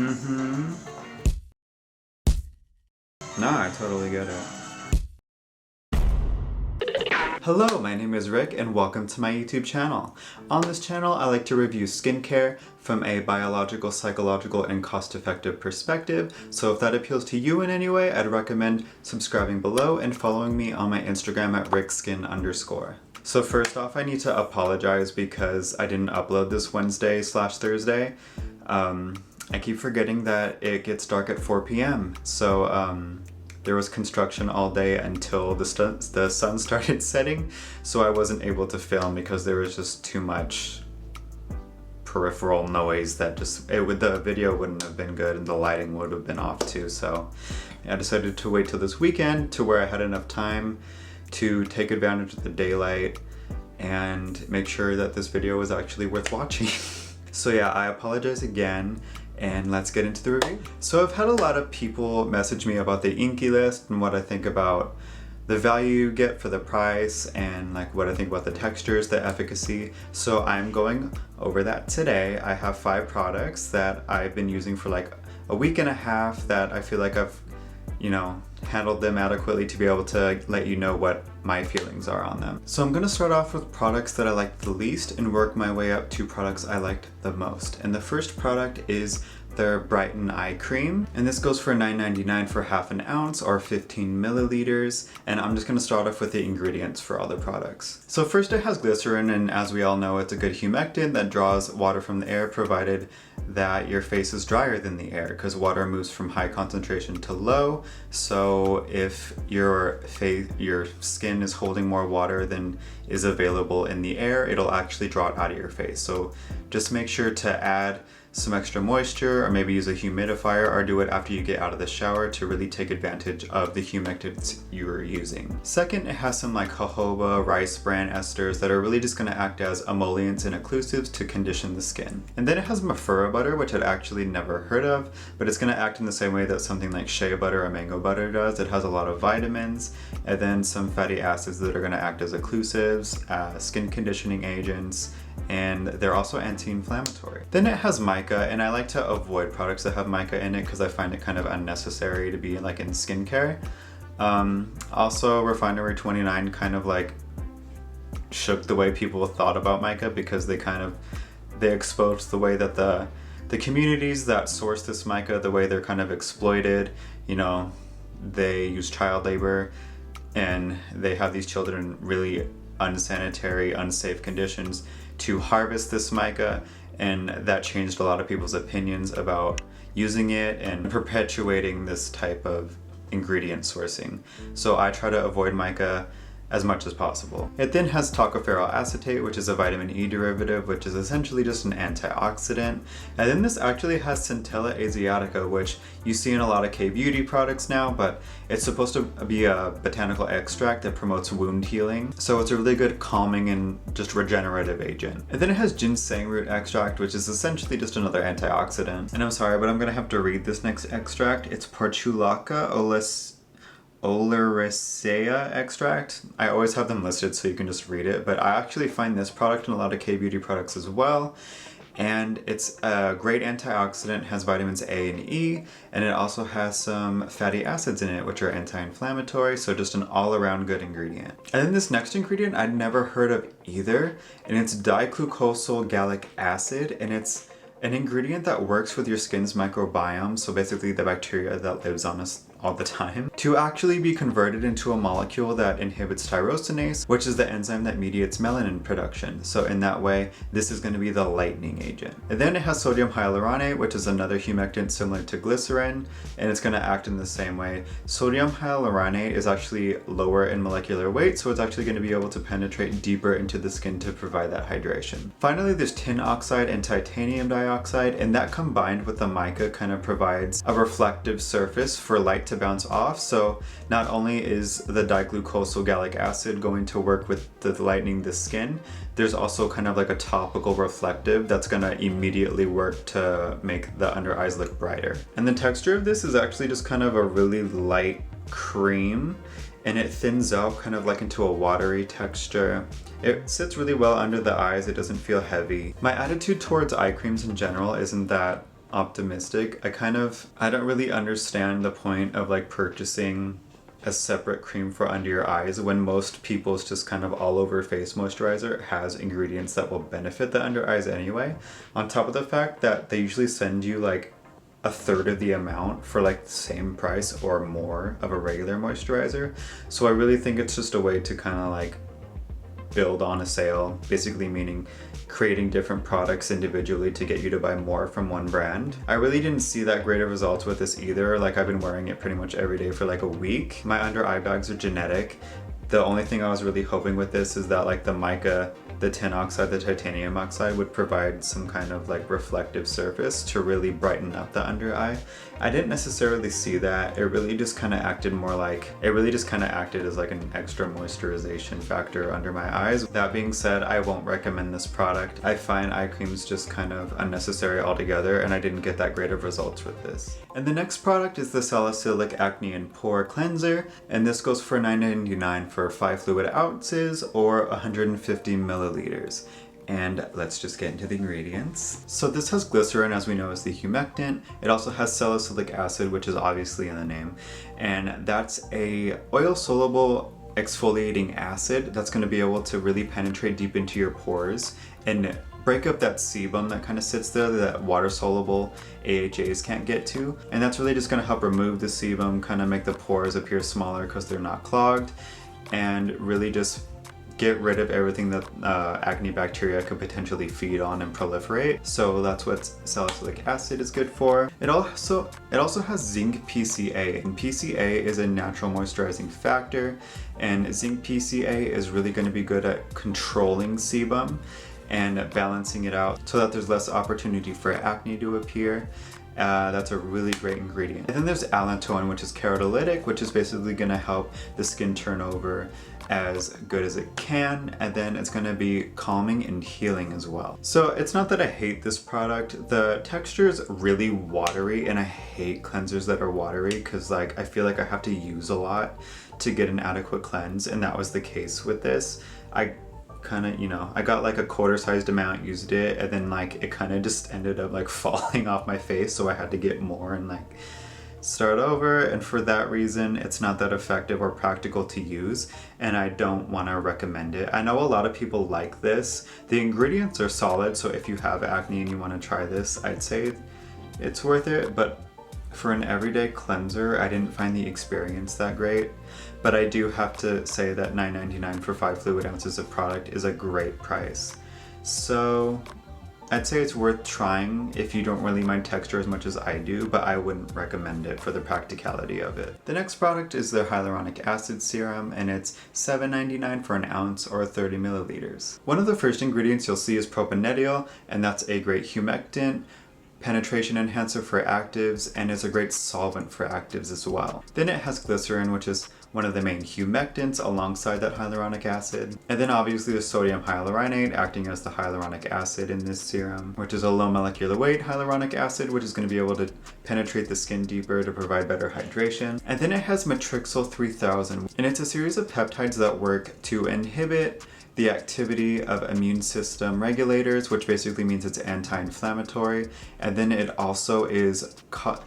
Nah, I totally get it. Hello, my name is Rick and welcome to my YouTube channel. On this channel, I like to review skincare from a biological, psychological, and cost-effective perspective. So if that appeals to you in any way, I'd recommend subscribing below and following me on my Instagram at rickskin_. So first off, I need to apologize because I didn't upload this Wednesday/Thursday. I keep forgetting that it gets dark at 4 p.m. So there was construction all day until the sun started setting, so I wasn't able to film because there was just too much peripheral noise that the video wouldn't have been good and the lighting would have been off too. So I decided to wait till this weekend to where I had enough time to take advantage of the daylight and make sure that this video was actually worth watching. So yeah, I apologize again. And let's get into the review. So I've had a lot of people message me about the Inkey List and what I think about the value you get for the price and like what I think about the textures, the efficacy. So I'm going over that today. I have 5 products that I've been using for like a week and a half that I feel like I've, handled them adequately to be able to let you know what my feelings are on them. So I'm gonna start off with products that I liked the least and work my way up to products I liked the most. And the first product is their Brighten-i Cream. And this goes for $9.99 for half an ounce or 15 milliliters. And I'm just gonna start off with the ingredients for all the products. So first it has glycerin, and as we all know, it's a good humectant that draws water from the air, provided that your face is drier than the air, because water moves from high concentration to low. So if your skin is holding more water than is available in the air, it'll actually draw it out of your face. So just make sure to add some extra moisture, or maybe use a humidifier, or do it after you get out of the shower to really take advantage of the humectants you're using. Second, it has some like jojoba, rice bran esters that are really just gonna act as emollients and occlusives to condition the skin. And then it has mafura butter, which I'd actually never heard of, but it's gonna act in the same way that something like shea butter or mango butter does. It has a lot of vitamins, and then some fatty acids that are gonna act as occlusives, skin conditioning agents, and they're also anti-inflammatory. Then it has mica, and I like to avoid products that have mica in it because I find it kind of unnecessary to be like in skincare. Also, Refinery 29 kind of like shook the way people thought about mica, because they exposed the way that the communities that source this mica, the way they're kind of exploited. They use child labor and they have these children in really unsanitary, unsafe conditions to harvest this mica, and that changed a lot of people's opinions about using it and perpetuating this type of ingredient sourcing. So I try to avoid mica as much as possible. It then has tocopherol acetate, which is a vitamin E derivative, which is essentially just an antioxidant. And then this actually has Centella asiatica, which you see in a lot of K-beauty products now, but it's supposed to be a botanical extract that promotes wound healing. So it's a really good calming and just regenerative agent. And then it has ginseng root extract, which is essentially just another antioxidant. And I'm sorry, but I'm gonna have to read this next extract. It's Portulaca oleracea extract. I always have them listed so you can just read it, but I actually find this product in a lot of K-beauty products as well. And it's a great antioxidant, has vitamins A and E, and it also has some fatty acids in it, which are anti-inflammatory, so just an all-around good ingredient. And then this next ingredient I'd never heard of either, and it's diglucosyl gallic acid, and it's an ingredient that works with your skin's microbiome, so basically the bacteria that lives on us all the time, to actually be converted into a molecule that inhibits tyrosinase, which is the enzyme that mediates melanin production. So in that way, this is going to be the lightening agent. And then it has sodium hyaluronate, which is another humectant similar to glycerin, and it's going to act in the same way. Sodium hyaluronate is actually lower in molecular weight, so it's actually going to be able to penetrate deeper into the skin to provide that hydration. Finally, there's tin oxide and titanium dioxide, and that combined with the mica kind of provides a reflective surface for light to bounce off. So not only is the diglucosyl gallic acid going to work with the lightening the skin, there's also kind of like a topical reflective that's gonna immediately work to make the under eyes look brighter. And the texture of this is actually just kind of a really light cream, and it thins out kind of like into a watery texture. It sits really well under the eyes, it doesn't feel heavy. My attitude towards eye creams in general isn't that optimistic. I don't really understand the point of like purchasing a separate cream for under your eyes when most people's just kind of all over face moisturizer has ingredients that will benefit the under eyes anyway. On top of the fact that they usually send you like a third of the amount for like the same price or more of a regular moisturizer. So I really think it's just a way to kind of like build on a sale, basically meaning creating different products individually to get you to buy more from one brand. I really didn't see that great of results with this either. Like I've been wearing it pretty much every day for like a week. My under eye bags are genetic. The only thing I was really hoping with this is that like the mica, the tin oxide, the titanium oxide would provide some kind of like reflective surface to really brighten up the under eye. I didn't necessarily see that. It really just kind of acted as like an extra moisturization factor under my eyes. That being said, I won't recommend this product. I find eye creams just kind of unnecessary altogether, and I didn't get that great of results with this. And the next product is the Salicylic Acne and Pore Cleanser, and this goes for $9.99 for 5 fluid ounces or 150 milliliters. And let's just get into the ingredients. So this has glycerin, as we know, is the humectant. It also has salicylic acid, which is obviously in the name. And that's a oil-soluble exfoliating acid that's going to be able to really penetrate deep into your pores and break up that sebum that kind of sits there that water-soluble AHAs can't get to. And that's really just going to help remove the sebum, kind of make the pores appear smaller because they're not clogged, and really just get rid of everything that acne bacteria could potentially feed on and proliferate. So that's what salicylic acid is good for. It also has zinc PCA, and PCA is a natural moisturizing factor, and zinc PCA is really going to be good at controlling sebum and balancing it out so that there's less opportunity for acne to appear. That's a really great ingredient. And then there's allantoin, which is keratolytic, which is basically going to help the skin turn over as good as it can, and then it's going to be calming and healing as well. So it's not that I hate this product. The texture is really watery, and I hate cleansers that are watery because like I feel like I have to use a lot to get an adequate cleanse, and that was the case with this. I kind of, I got like a quarter-sized amount, used it, and then like it kind of just ended up like falling off my face, so I had to get more and like start over. And for that reason, it's not that effective or practical to use, and I don't want to recommend it. I know a lot of people like this. The ingredients are solid, so if you have acne and you want to try this, I'd say it's worth it, but for an everyday cleanser, I didn't find the experience that great. But I do have to say that $9.99 for 5 fluid ounces of product is a great price. So I'd say it's worth trying if you don't really mind texture as much as I do, but I wouldn't recommend it for the practicality of it. The next product is the Hyaluronic Acid Serum, and it's $7.99 for an ounce or 30 milliliters. One of the first ingredients you'll see is propanediol, and that's a great humectant, penetration enhancer for actives, and is a great solvent for actives as well. Then it has glycerin, which is one of the main humectants alongside that hyaluronic acid. And then obviously the sodium hyaluronate acting as the hyaluronic acid in this serum, which is a low molecular weight hyaluronic acid, which is going to be able to penetrate the skin deeper to provide better hydration. And then it has matrixyl 3000, and it's a series of peptides that work to inhibit the activity of immune system regulators, which basically means it's anti-inflammatory. And then it also it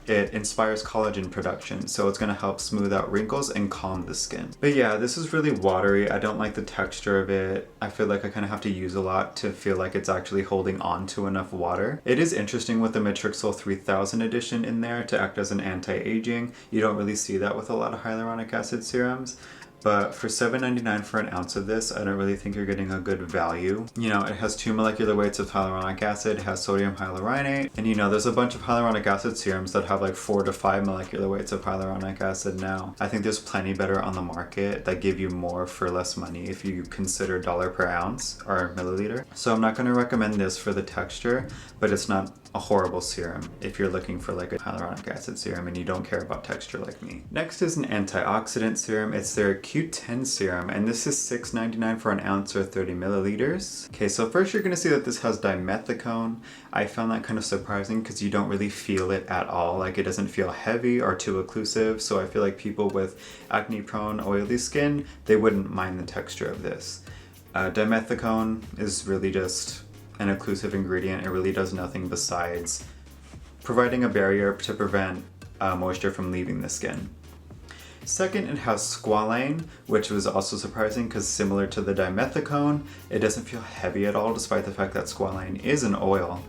inspires collagen production, so it's going to help smooth out wrinkles and calm the skin. But yeah, this is really watery. I don't like the texture of it. I feel like I kind of have to use a lot to feel like it's actually holding on to enough water. It is interesting with the matrixyl 3000 addition in there to act as an anti-aging. You don't really see that with a lot of hyaluronic acid serums. But for $7.99 for an ounce of this, I don't really think you're getting a good value. It has 2 molecular weights of hyaluronic acid, it has sodium hyaluronate, and there's a bunch of hyaluronic acid serums that have like 4 to 5 molecular weights of hyaluronic acid now. I think there's plenty better on the market that give you more for less money if you consider dollar per ounce or milliliter. So I'm not going to recommend this for the texture, but it's not a horrible serum if you're looking for like a hyaluronic acid serum and you don't care about texture like me. Next is an antioxidant serum. It's their Q10 Serum, and this is $6.99 for an ounce or 30 milliliters. Okay, so first you're going to see that this has dimethicone. I found that kind of surprising because you don't really feel it at all. Like it doesn't feel heavy or too occlusive, so I feel like people with acne-prone, oily skin, they wouldn't mind the texture of this. Dimethicone is really just an occlusive ingredient. It really does nothing besides providing a barrier to prevent moisture from leaving the skin. Second, it has squalane, which was also surprising because similar to the dimethicone, it doesn't feel heavy at all despite the fact that squalane is an oil.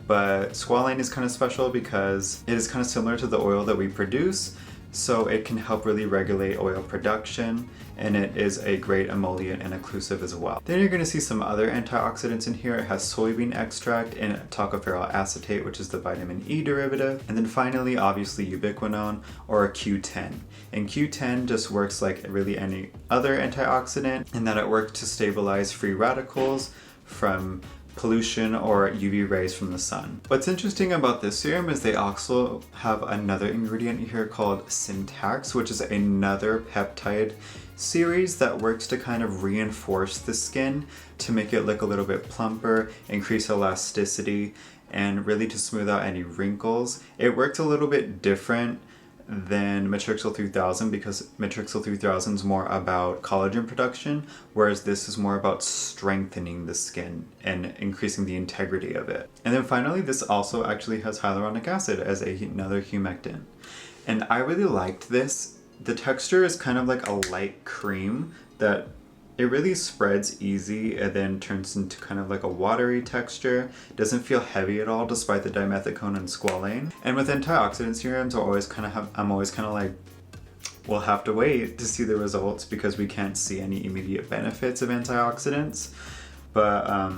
But squalane is kind of special because it is kind of similar to the oil that we produce, so it can help really regulate oil production, and it is a great emollient and occlusive as well. Then you're going to see some other antioxidants in here. It has soybean extract and tocopherol acetate, which is the vitamin E derivative. And then finally, obviously ubiquinone or Q10. And Q10 just works like really any other antioxidant in that it works to stabilize free radicals from pollution or UV rays from the sun. What's interesting about this serum is they also have another ingredient here called Syntax, which is another peptide series that works to kind of reinforce the skin to make it look a little bit plumper, increase elasticity, and really to smooth out any wrinkles. It works a little bit different than Matrixyl 3000 because Matrixyl 3000 is more about collagen production, whereas this is more about strengthening the skin and increasing the integrity of it. And then finally, this also actually has hyaluronic acid as another humectant. And I really liked this. The texture is kind of like a light cream that it really spreads easy and then turns into kind of like a watery texture. It doesn't feel heavy at all despite the dimethicone and squalane. And with antioxidant serums, I'm always kind of like, we'll have to wait to see the results because we can't see any immediate benefits of antioxidants. But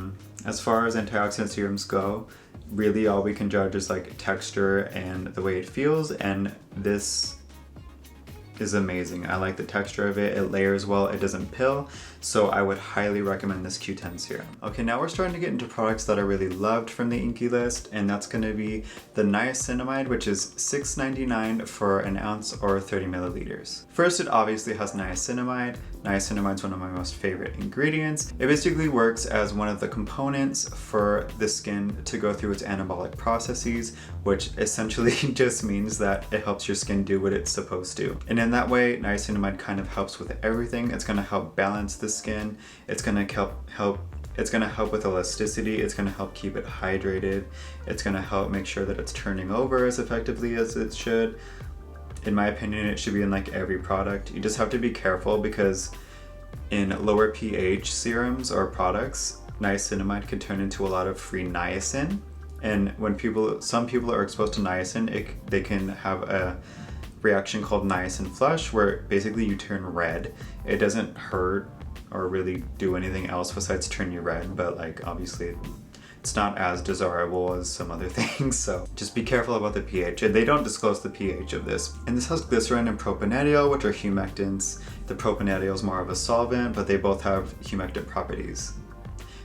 as far as antioxidant serums go, really all we can judge is like texture and the way it feels, and this is amazing. I like the texture of it. It layers well, it doesn't pill, so I would highly recommend this Q10 serum. Okay, now we're starting to get into products that I really loved from the Inkey List, and that's going to be the niacinamide, which is $6.99 for an ounce or 30 milliliters. First, it obviously has niacinamide. Niacinamide is one of my most favorite ingredients. It basically works as one of the components for the skin to go through its anabolic processes, which essentially just means that it helps your skin do what it's supposed to. And in that way, niacinamide kind of helps with everything. It's going to help balance the skin. It's going to help with elasticity. It's going to help keep it hydrated. It's going to help make sure that it's turning over as effectively as it should. In my opinion, it should be in like every product. You just have to be careful because in lower pH serums or products, niacinamide can turn into a lot of free niacin. And when some people are exposed to niacin, they can have a reaction called niacin flush, where basically you turn red. It doesn't hurt or really do anything else besides turn you red, but like obviously it's not as desirable as some other things, so just be careful about the pH. And they don't disclose the pH of this. And this has glycerin and propanediol, which are humectants. The propanediol is more of a solvent, but they both have humectant properties.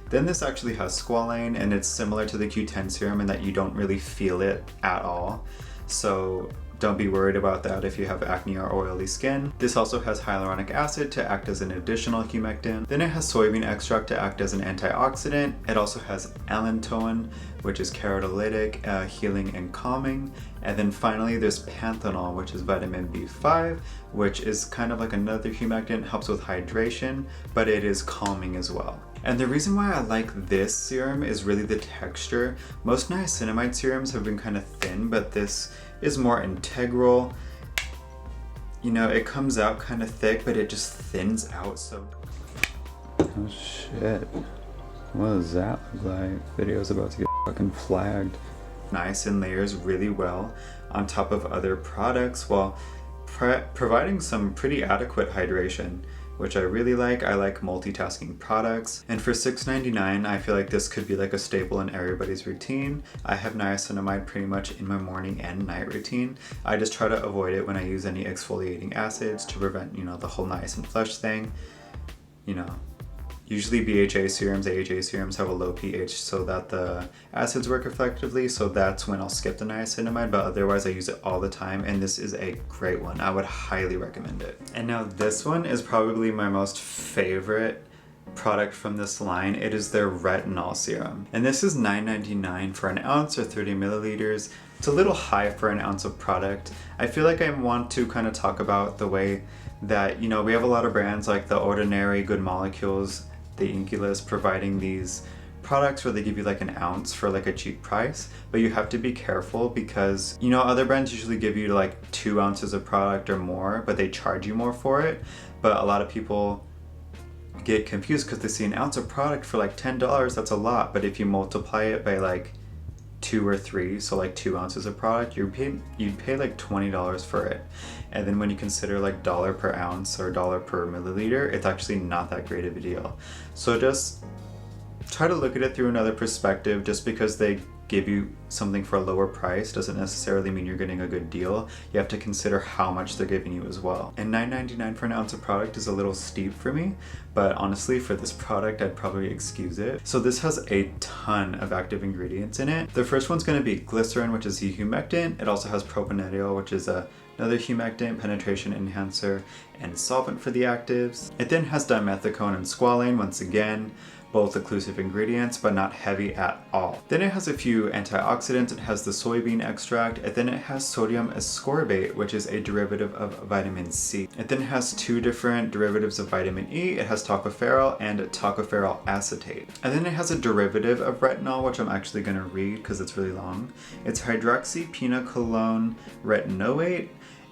Then this actually has squalane, and it's similar to the Q10 serum in that you don't really feel it at all. So don't be worried about that if you have acne or oily skin. This also has hyaluronic acid to act as an additional humectant. Then it has soybean extract to act as an antioxidant. It also has allantoin, which is keratolytic, healing and calming. And then finally there's panthenol, which is vitamin B5, which is kind of like another humectant, helps with hydration, but it is calming as well. And the reason why I like this serum is really the texture. Most niacinamide serums have been kind of thin, but this is more integral. You know, it comes out kind of thick, but it just thins out so. Oh shit. What does that look like? Video's about to get fucking flagged. Niacin layers really well on top of other products while providing some pretty adequate hydration, which I really like. I like multitasking products. And for $6.99, I feel like this could be like a staple in everybody's routine. I have niacinamide pretty much in my morning and night routine. I just try to avoid it when I use any exfoliating acids to prevent, you know, the whole niacin flush thing. You know, usually BHA serums, AHA serums have a low pH so that the acids work effectively, so that's when I'll skip the niacinamide, but otherwise I use it all the time, and this is a great one. I would highly recommend it. And now this one is probably my most favorite product from this line. It is their Retinol Serum. And this is $9.99 for an ounce or 30 milliliters. It's a little high for an ounce of product. I feel like I want to kind of talk about the way that, you know, we have a lot of brands like The Ordinary, Good Molecules, the Inkey List providing these products where they give you like an ounce for like a cheap price, but you have to be careful because, you know, other brands usually give you like 2 ounces of product or more, but they charge you more for it. But a lot of people get confused because they see an ounce of product for like $10, that's a lot, but if you multiply it by like 2 or 3, so like 2 ounces of product, you'd pay like $20 for it. And then when you consider like dollar per ounce or dollar per milliliter, it's actually not that great of a deal. So just try to look at it through another perspective. Just because they give you something for a lower price doesn't necessarily mean you're getting a good deal. You have to consider how much they're giving you as well. And $9.99 for an ounce of product is a little steep for me, but honestly for this product I'd probably excuse it. So this has a ton of active ingredients in it. The first one's going to be glycerin, which is a humectant. It also has propanediol, which is another humectant, penetration enhancer, and solvent for the actives. It then has dimethicone and squalane, once again, both occlusive ingredients, but not heavy at all. Then it has a few antioxidants. It has the soybean extract, and then it has sodium ascorbate, which is a derivative of vitamin C. It then has 2 different derivatives of vitamin E. It has tocopherol and tocopherol acetate. And then it has a derivative of retinol, which I'm actually gonna read because it's really long. It's hydroxypinocolone retinoate,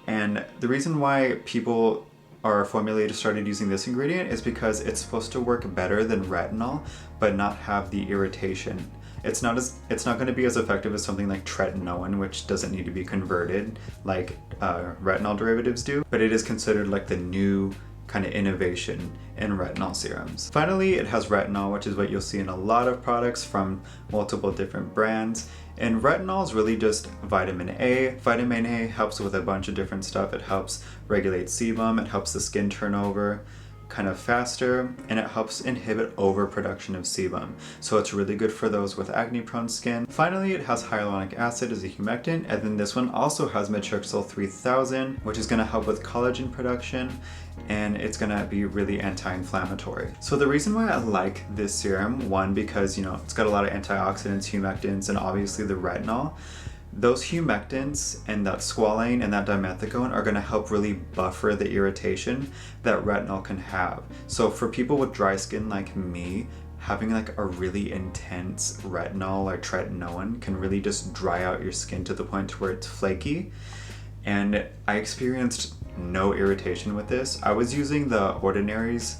and the reason why people our formulator started using this ingredient is because it's supposed to work better than retinol, but not have the irritation. It's not going to be as effective as something like tretinoin, which doesn't need to be converted like retinol derivatives do, but it is considered like the new kind of innovation in retinol serums. Finally, it has retinol, which is what you'll see in a lot of products from multiple different brands. And retinol is really just vitamin A. Vitamin A helps with a bunch of different stuff. It helps regulate sebum, it helps the skin turnover kind of faster, and it helps inhibit overproduction of sebum. So it's really good for those with acne-prone skin. Finally, it has hyaluronic acid as a humectant, and then this one also has metrixyl 3000, which is going to help with collagen production, and it's going to be really anti-inflammatory. So the reason why I like this serum, one, because, you know, it's got a lot of antioxidants, humectants, and obviously the retinol. Those humectants and that squalane and that dimethicone are going to help really buffer the irritation that retinol can have. So for people with dry skin like me, having like a really intense retinol or tretinoin can really just dry out your skin to the point where it's flaky. And I experienced no irritation with this. I was using the Ordinary's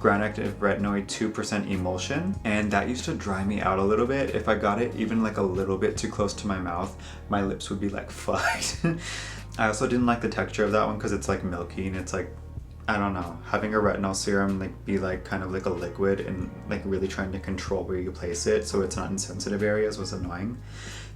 Gram-Active Retinoid 2% emulsion, and that used to dry me out a little bit. If I got it even like a little bit too close to my mouth, my lips would be like fucked. I also didn't like the texture of that one because it's like milky, and it's like, I don't know, having a retinol serum like be like kind of like a liquid and like really trying to control where you place it so it's not in sensitive areas was annoying.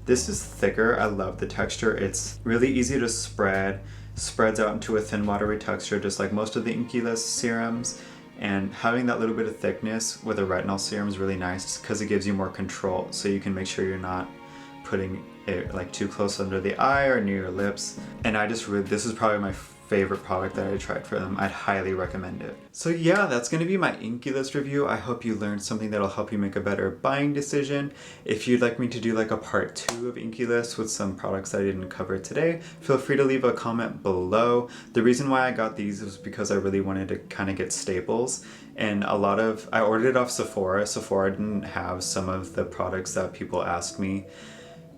This is thicker. I love the texture. It's really easy to spreads out into a thin watery texture just like most of the Inkey List serums. And having that little bit of thickness with a retinol serum is really nice because it gives you more control, so you can make sure you're not putting it like too close under the eye or near your lips. And this is probably my favorite product that I tried for them. I'd highly recommend it. So yeah, that's going to be my Inkey List review. I hope you learned something that'll help you make a better buying decision. If you'd like me to do like a part 2 of Inkey List with some products that I didn't cover today, feel free to leave a comment below. The reason why I got these was because I really wanted to kind of get staples, and I ordered it off Sephora. Sephora didn't have some of the products that people asked me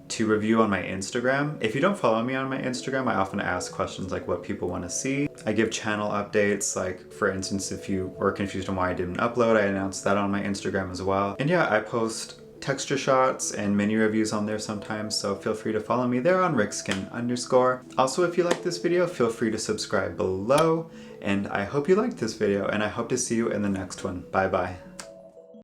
to review on my Instagram. If you don't follow me on my Instagram, I often ask questions like what people want to see. I give channel updates, like for instance, if you were confused on why I didn't upload, I announced that on my Instagram as well. And yeah, I post texture shots and mini reviews on there sometimes, so feel free to follow me there on rickskin_. Also, if you like this video, feel free to subscribe below, and I hope you liked this video, and I hope to see you in the next one. Bye bye.